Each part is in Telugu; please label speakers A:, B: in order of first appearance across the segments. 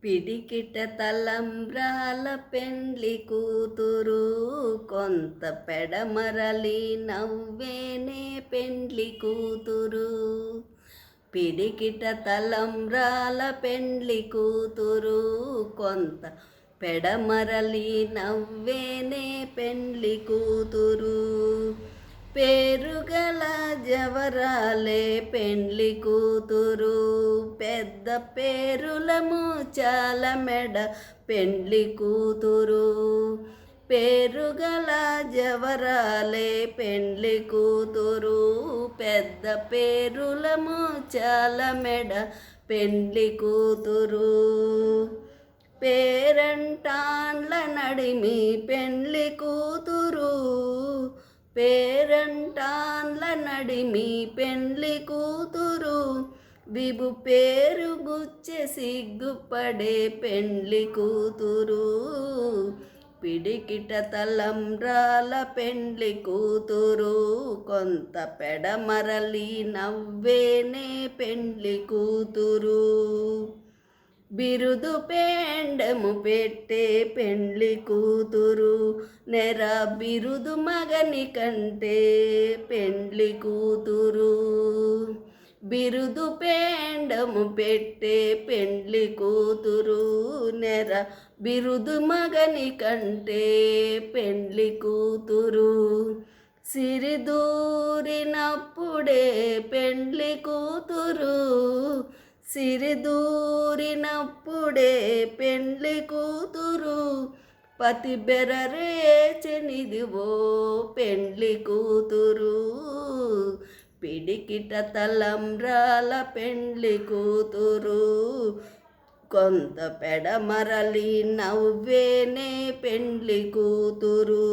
A: పిడికిట తలంబ్రాల పెండ్లి కూతురు, కొంత పెడమరలి నవ్వేనే పెండ్లి కూతురు. పిడికిట తలంబ్రాల పెండ్లి కూతురు, కొంత పెడమరలి నవ్వేనే పెండ్లి కూతురు. పేరుగల జవరాలే పెండ్లి కూతురు, పెద్ద పేరులము చాలా మెడ పెండ్లి కూతురు. పేరుగల జవరాలే పెండ్లి కూతురు, పెద్ద పేరులము చాలా మెడ పెండ్లి కూతురు. పేరంటాండ్ల నడిమి పెండ్లి కూతురు, పేరంటాండ్ల నడిమి పెండ్లి కూతురు. విభు పేరు గుచ్చె సిగ్గుపడే పెండ్లి కూతురు. పిడికిట తలంబ్రాల పెండ్లి కూతురు, కొంత పెడమరలి నవ్వేనే పెండ్లి కూతురు. బిరుదు పేండము పెట్టే పెండ్లి కూతురు, నెర బిరుదు మగని కంటే పెండ్లి కూతురు. బిరుదు పేండము పెట్టే పెండ్లి కూతురు, నెర బిరుదు మగని కంటే పెండ్లి కూతురు. సిరిదూరినప్పుడే పెండ్లి కూతురు, సిరిదూరినప్పుడే పెండ్లి కూతురు. పతి బెరరేచెనిదివో పెండ్లి కూతురు. పిడికిట తలంబ్రాల పెండ్లి కూతురు, కొంత పెడమరలి నవ్వేనే పెండ్లి కూతురు.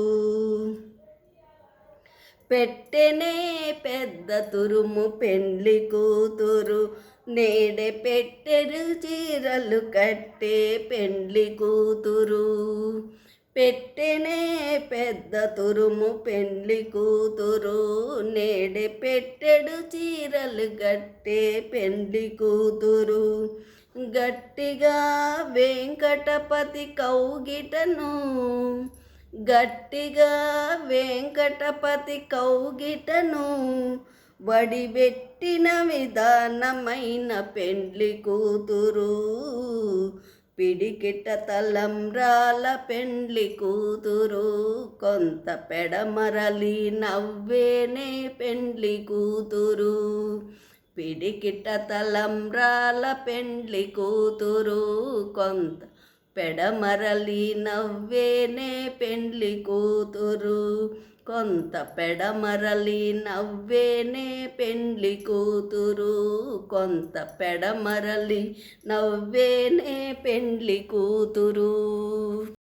A: పెట్టెనే పెద్ద తురుము పెండ్లి కూతురు, నేడే పెట్టెడు చీరలు కట్టే పెండ్లి కూతురు. పెట్టెనే పెద్ద తురుము పెండ్లి కూతురు, నేడే పెట్టెడు చీరలు కట్టే పెండ్లి కూతురు. గట్టిగా వెంకటపతి కౌగిటను, గట్టిగా వెంకటపతి కౌగిటను, వడిబెట్టిన విధానమైన పెండ్లి కూతురు. పిడికిట తలంబ్రాల పెండ్లి కూతురు, కొంత పెడమరలి నవ్వేనే పెండ్లి కూతురు. పిడికిట తలంబ్రాల పెండ్లి కూతురు, కొంత పెడమరలి నవ్వేనే పెండ్లి కూతురు. కొంత పెడమరలి నవ్వేనే పెండ్లి కూతురు, కొంత పెడమరలి నవ్వేనే పెండ్లి కూతురు.